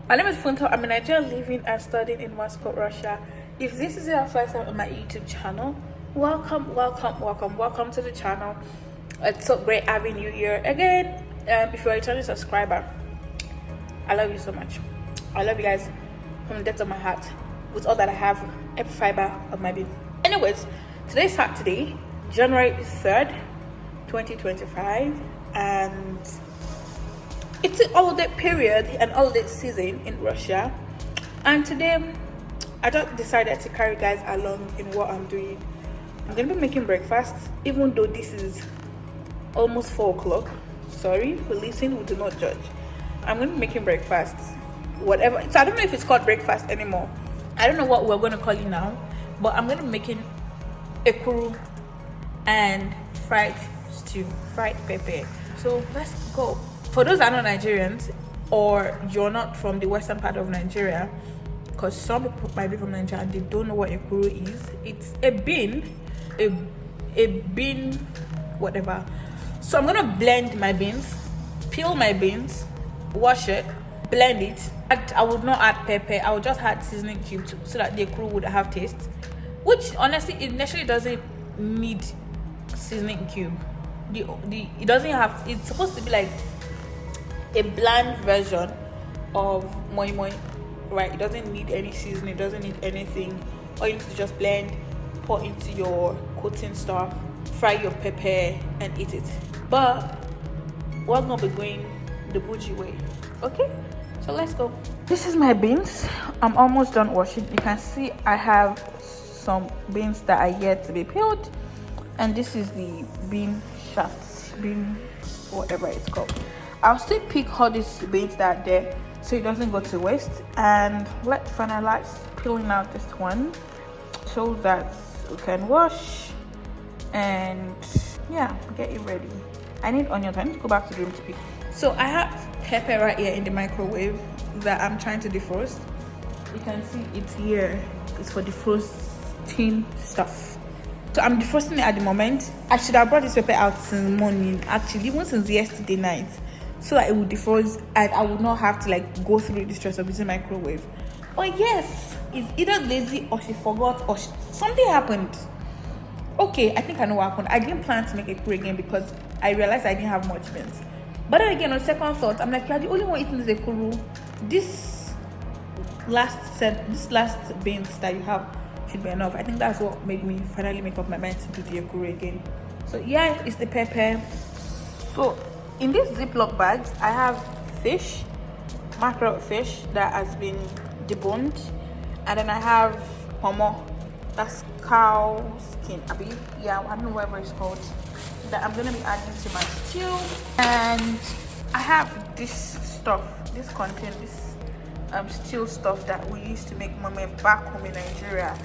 My name is Funto. I'm a Nigerian living and studying in Moscow, Russia. If this is your first time on my YouTube channel, welcome to the channel. It's so great having you here again. If you're a returning subscriber, I love you so much. I love you guys from the depths of my heart with all that I have, every fiber of my being. Anyways, today's Saturday, January 3rd, 2025, and it's a holiday period and holiday season in Russia. And today I just decided to carry you guys along in what I'm doing. I'm gonna be making breakfast, even though this is almost 4 o'clock. Sorry, we listen, we do not judge. I'm gonna be making breakfast, whatever. So I don't know if it's called breakfast anymore. I don't know what we're gonna call it now, but I'm gonna be making ekuru and fried stew, fried pepper. So let's go. For those that are not Nigerians, or you're not from the western part of Nigeria, because some people might be from Nigeria and they don't know what ekuru is. It's a bean, a bean, whatever. So I'm gonna blend my beans, peel my beans, wash it, blend it. I would not add pepper. I would just add seasoning cube so that the ekuru would have taste. Which honestly, it naturally doesn't need seasoning cube. It doesn't have. It's supposed to be like a bland version of moi moi, right? It doesn't need any seasoning, it doesn't need anything. All you need to just blend, pour into your coating stuff, fry your pepper and eat it. But we're gonna be going the bougie way. Okay, so let's go. This is my beans. I'm almost done washing. You can see I have some beans that are yet to be peeled, and this is the bean shafts, bean whatever it's called. I'll still pick all these beans that are there so it doesn't go to waste. And let's finalize peeling out this one so that we can wash and yeah, get it ready. I need onions. I need to go back to the room to pick. So I have pepper right here in the microwave that I'm trying to defrost. You can see it's here. It's for defrosting stuff. So I'm defrosting it at the moment. I should have brought this pepper out since morning, actually, even since yesterday night, so that it would defrost and I would not have to like go through the stress of using microwave. But yes, it's either lazy or she forgot or something happened. Okay, I think I know what happened. I didn't plan to make a ekuru again because I realized I didn't have much beans. But then again, on second thought, I'm like, you're the only one eating this ekuru. This last beans that you have should be enough. I think that's what made me finally make up my mind to do the ekuru again. So yeah, it's the pepper. So in these Ziploc bags, I have fish, mackerel fish that has been deboned, and then I have pomo, that's cow skin, yeah, I don't know whatever it's called, that I'm gonna be adding to my stew. And I have this stuff. This contains this stew stuff that we used to make mommy back home in Nigeria.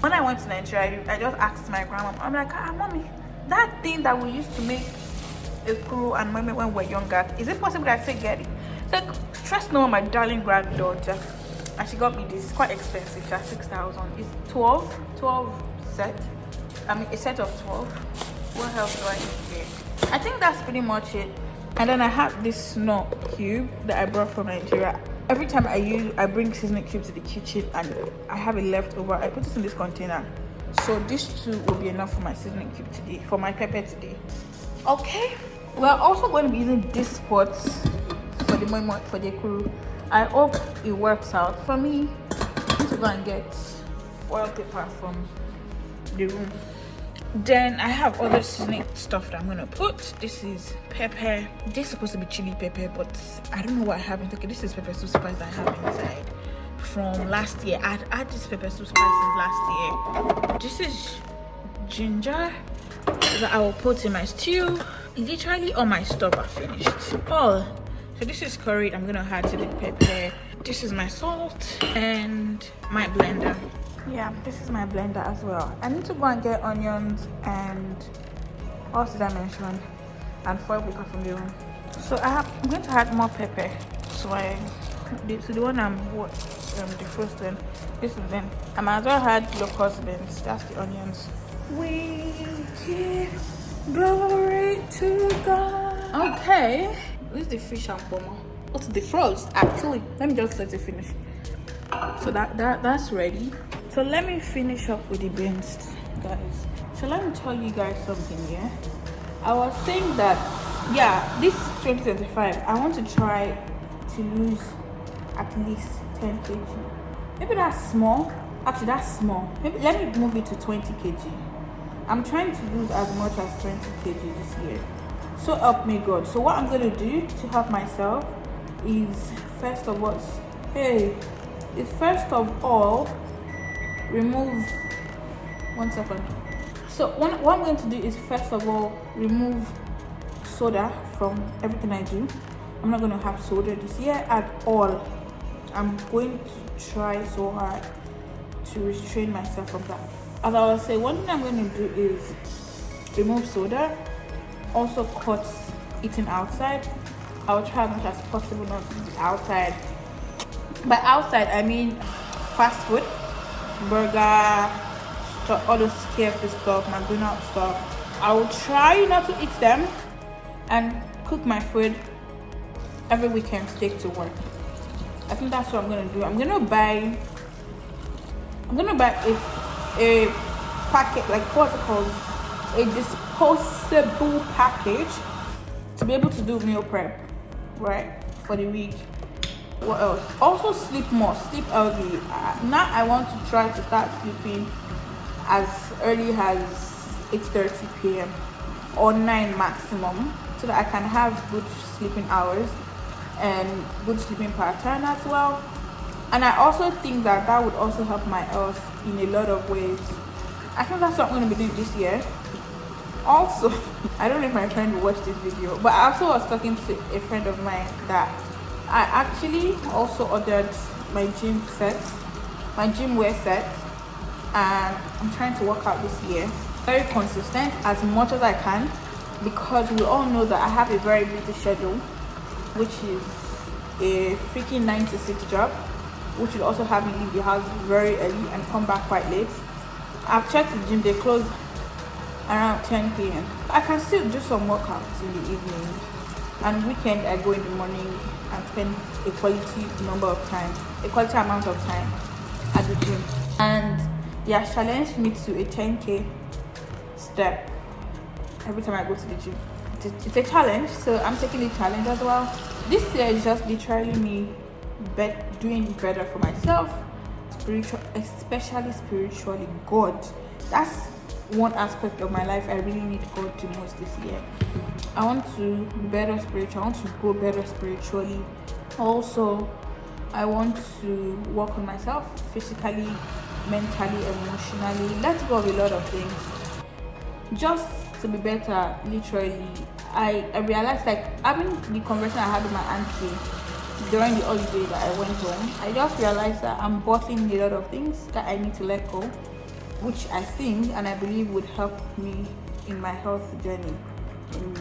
When I went to Nigeria, I just asked my grandma, I'm like, mommy, that thing that we used to make ekuru and mommy when we were younger, is it possible that I still get it? It's like, trust no, my darling granddaughter, and she got me this. It's quite expensive. It's 6,000. It's 12 set. I mean a set of 12. What else do I need here? I think that's pretty much it. And then I have this snow cube that I brought from Nigeria. Every time I bring seasoning cube to the kitchen and I have it left over, I put it in this container. So this too will be enough for my seasoning cube today, for my pepper today. Okay, we're also going to be using this pot for the ekuru. I hope it works out for me. I need to go and get foil paper from the room. Then I have other seasoning stuff that I'm gonna put. This is pepper. This is supposed to be chili pepper, but I don't know what I have. Okay, this is pepper soup spice that I have inside from last year. I had this pepper soup spice since last year. This is ginger that I will put in my stew. Literally all my stuff are finished. All. So this is curry. I'm gonna add to the pepper. This is my salt and my blender. Yeah, this is my blender as well. I need to go and get onions and what else did I mention? And foil paper from the room. So I'm going to add more pepper. So the one I'm defrosting. This is them. I might as well add locust beans. That's the onions. We give glory to God. Okay. Where's the fish and pomo? to defrost. Actually, let me just let it finish. So that's ready. So let me finish up with the beans, guys. So let me tell you guys something here. I was saying that, yeah, this 2025, I want to try to lose at least 10 kg. Maybe that's small. Actually, that's small. Maybe let me move it to 20 kg. I'm trying to lose as much as 20 kg this year. So help me God. So what I'm going to do to help myself is first of all remove, one second. So what I'm going to do is first of all remove soda from everything I do. I'm not going to have soda this year at all. I'm going to try so hard to restrain myself from that. As I was saying, one thing I'm going to do is remove soda, also cut eating outside. I'll try as much as possible not to eat outside. By outside, I mean fast food, burger, all those KFC stuff, McDonald's stuff. I will try not to eat them and cook my food every weekend to take to work. I think that's what I'm gonna do. I'm gonna buy a packet, like what's it called? A disposable package to be able to do meal prep, right, for the week. What else? Also sleep more, sleep early. Now I want to try to start sleeping as early as 8:30 p.m. or 9 maximum, so that I can have good sleeping hours and good sleeping pattern as well. And I also think that would also help my health in a lot of ways. I think that's what I'm going to be doing this year. Also, I don't know if my friend will watch this video, but I also was talking to a friend of mine that I actually also ordered my gym sets, my gym wear sets, and I'm trying to work out this year. Very consistent as much as I can, because we all know that I have a very busy schedule, which is a freaking 9 to 6 job, which will also have me leave the house very early and come back quite late. I've checked the gym, they close around 10 p.m. I can still do some workouts in the evening, and weekend I go in the morning and spend a quality amount of time at the gym. And yeah, challenged me to a 10k step every time I go to the gym. It's a challenge, so I'm taking the challenge as well. This year is just literally me doing better for myself, especially spiritually. God, that's one aspect of my life I really need God to most this year. I want to be better spiritually. I want to grow better spiritually. Also, I want to work on myself physically, mentally, emotionally. Let go of a lot of things just to be better. Literally, I realized, like, having the conversation I had with my auntie during the holiday that I went home, I just realized that I'm bottling a lot of things that I need to let go, which I think and I believe would help me in my health journey, in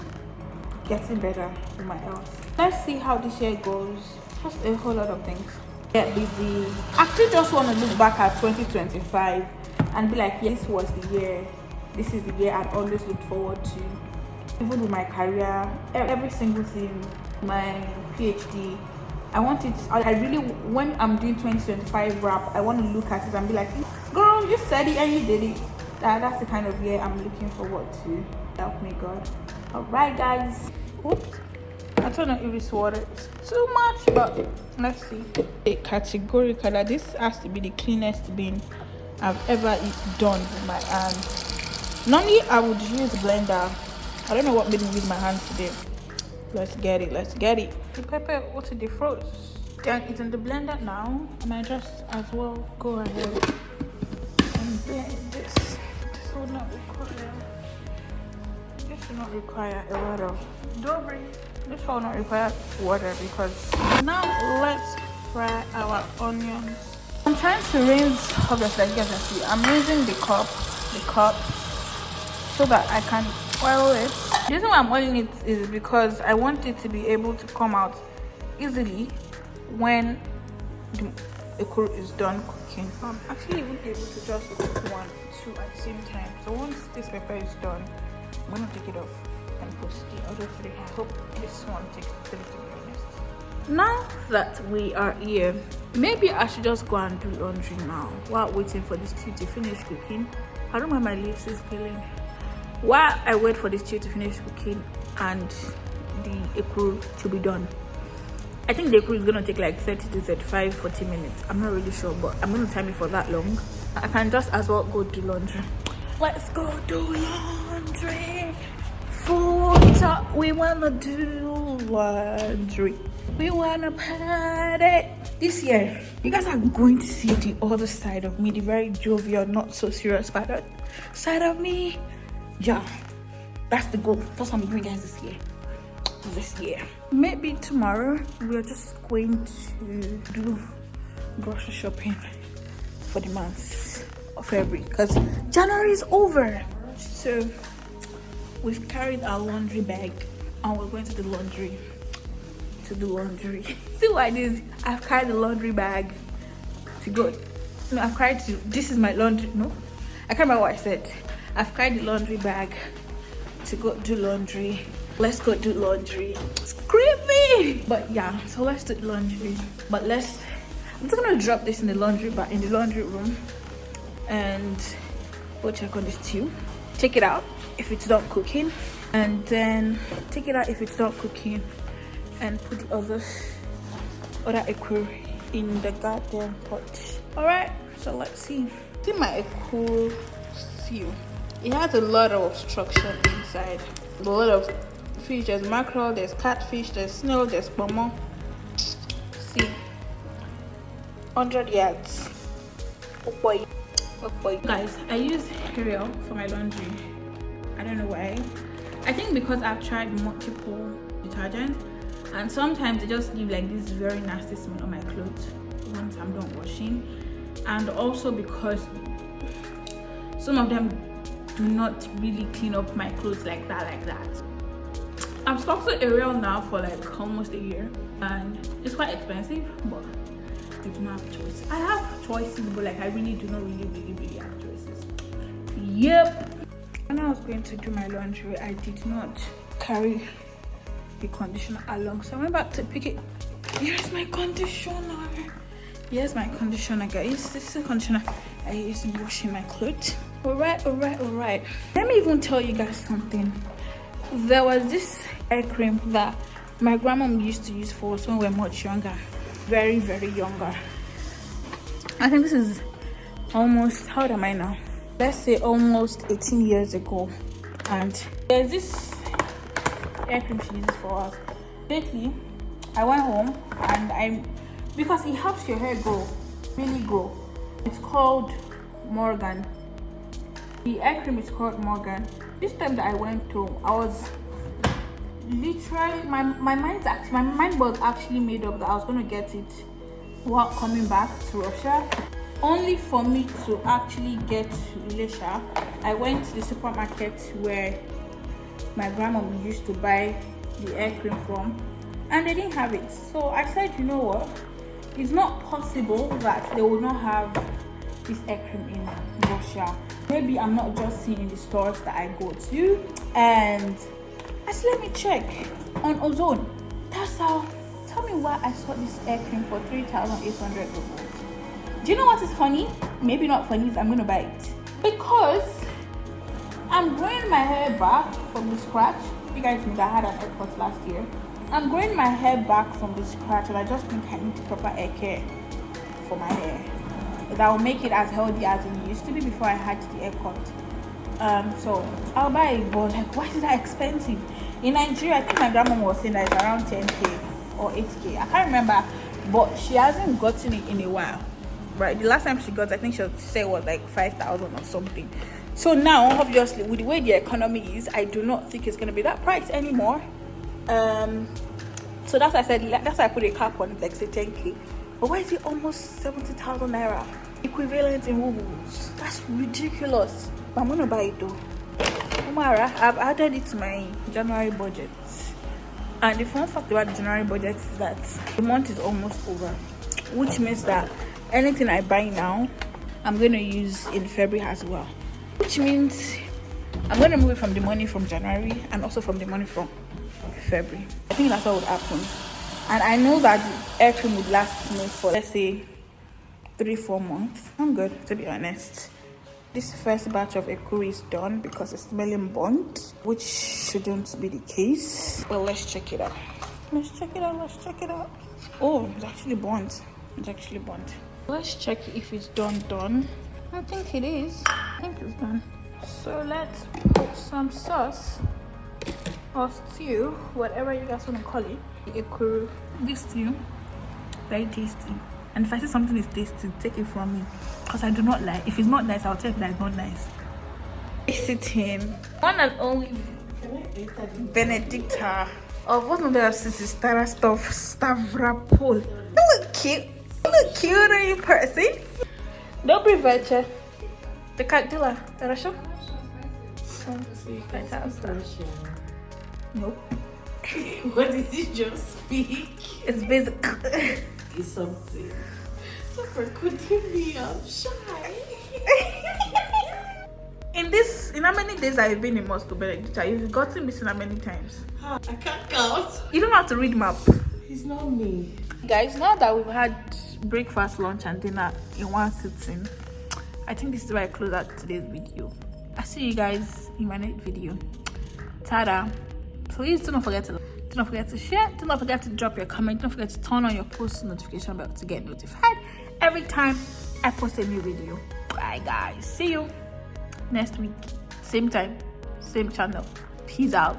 getting better with my health. Let's see how this year goes. Just a whole lot of things. Get busy. Actually, just want to look back at 2025 and be like, yes, was the year. This is the year I'd always looked forward to. Even with my career, every single thing, my PhD, I want it. I really, when I'm doing 2025 wrap, I want to look at it and be like, girl, you said it and you did it. That's the kind of year I'm looking forward to. Help me, God. Alright, guys. Oops. I don't know if this water is too much, but let's see. Categorically, that this has to be the cleanest bean I've ever done with my hands. Normally, I would use blender. I don't know what made me use my hands today. Let's get it. The pepper what's the defrost. Then it's in the blender now, and I just as well go ahead and blend this. This will not require a lot of dough. This will not require water, because now let's fry our onions. I'm trying to rinse, obviously, as you guys can see, I'm rinsing the cup so that I can oil it. The reason why I'm oiling it is because I want it to be able to come out easily when the ekuru is done cooking. I'm actually even able to just cook 1, 2 at the same time. So once this pepper is done, I'm gonna take it off and post the other 3. I hope this one takes 3, to be honest. Now that we are here, maybe I should just go and do laundry now while waiting for this stew to finish cooking. I don't know why my lips is feeling. While I wait for this stew to finish cooking and the ekuru to be done. I think the ekuru is gonna take like 30 to 35, 40 minutes. I'm not really sure, but I'm gonna time it for that long. I can just as well go do laundry. Let's go do laundry. Full talk. We wanna do laundry. We wanna party. This year, you guys are going to see the other side of me, the very jovial, not so serious side of me. Yeah, that's the goal. That's what I'm doing, guys, this year. Maybe tomorrow we're just going to do grocery shopping for the month of February because January is over. So we've carried our laundry bag and we're going to the laundry to do laundry. See what it is? I've carried the laundry bag to go. No, I've carried to. This is my laundry. No, I can't remember what I said. I've carried the laundry bag to go do laundry. Let's go do laundry. Screaming! But yeah, so let's do laundry. But I'm just gonna drop this in the laundry room and go check on this stew. Take it out if it's done cooking, and then take it out if it's done cooking, and put the other ekuru in the goddamn pot. All right, so let's see. See my ekuru stew. It has a lot of obstruction inside. A lot of fish. There's mackerel, there's catfish, there's snail, there's pomo. See, 100 yards. Oh boy. Oh boy. Guys, I use Ariel for my laundry. I don't know why. I think because I've tried multiple detergents, and sometimes they just leave like this very nasty smell on my clothes once I'm done washing, and also because some of them do not really clean up my clothes like that. I've stuck to Ariel now for like almost a year, and it's quite expensive, but I do not have a choice. I have choices, but like I really do not really have choices. Yep. When I was going to do my laundry, I did not carry the conditioner along, so I went back to pick it. Here's my conditioner. Here's my conditioner, guys. This is the conditioner I use in washing my clothes. All right. Let me even tell you guys something. There was this hair cream that my grandma used to use for us when we were much younger, very younger. I think this is almost, how old am I now? Let's say almost 18 years ago. And there's this hair cream she uses for us. Lately, I went home and because it helps your hair grow, really grow. It's called Morgan. The hair cream is called Morgan. This time that I went home, I was literally my mind was actually made up that I was gonna get it while coming back to Russia. Only for me to actually get to Elisha, I went to the supermarket where my grandma used to buy the hair cream from, and they didn't have it. So I said, you know what? It's not possible that they will not have this hair cream in Russia. Maybe I'm not just seeing in the stores that I go to. And I said, let me check on Ozone. That's how. Tell me why I saw this hair cream for 3,800 rubles. Do you know what is funny? Maybe not funny, I'm gonna buy it because I'm growing my hair back from the scratch. You guys know that I had an haircut last year. I'm growing my hair back from the scratch, and I just think I need proper hair care for my hair that will make it as healthy as it used to be before I had the haircut. So I'll buy it, but like, why is that expensive? In Nigeria, I think my grandma was saying that it's around 10k or 8k. I can't remember, but she hasn't gotten it in a while. Right, the last time she got, I think she said it was like 5,000 or something. So now, obviously, with the way the economy is, I do not think it's gonna be that price anymore. So that's why I said, that's why I put a cap on it, like say 10k. But why is it almost 70,000 naira equivalent in rubles? That's ridiculous. But I'm gonna buy it though. Umara, I've added it to my January budget. And the fun fact about the January budget is that the month is almost over, which means that anything I buy now, I'm going to use in February as well. Which means I'm going to move it from the money from January and also from the money from February. I think that's what would happen. And I know that the air cream would last me for, let's say, 3-4 months. I'm good, to be honest. This first batch of ekuru is done because it's smelling burnt, which shouldn't be the case. But let's check it out. Let's check it out. Oh, it's actually burnt. Let's check if it's done. I think it is. I think it's done. So let's put some sauce or stew, whatever you guys want to call it. Ekuru. This stew, very tasty. And if I say something is tasty, take it from me, because I do not like. If it's not nice, I'll tell you that it's not nice. Sitting one and only Benedicta of one of the sister stuff, Stavropol. You look cute in person. Dobry večer. The cat dealer, Russia. Nope. What did you just speak? It's basic. It's something. Suffer, couldn't be. I'm shy. In how many days have you been in Moscow, Benedicta? You've gotten missing how many times? I can't count. You don't have to read map. It's not me. Guys, now that we've had breakfast, lunch, and dinner in one sitting, I think this is where I close out today's video. I'll see you guys in my next video. Ta-da! Please do not forget to share. Do not forget to drop your comment. Don't forget to turn on your post notification bell to get notified every time I post a new video. Bye guys. See you next week. Same time, same channel. Peace out.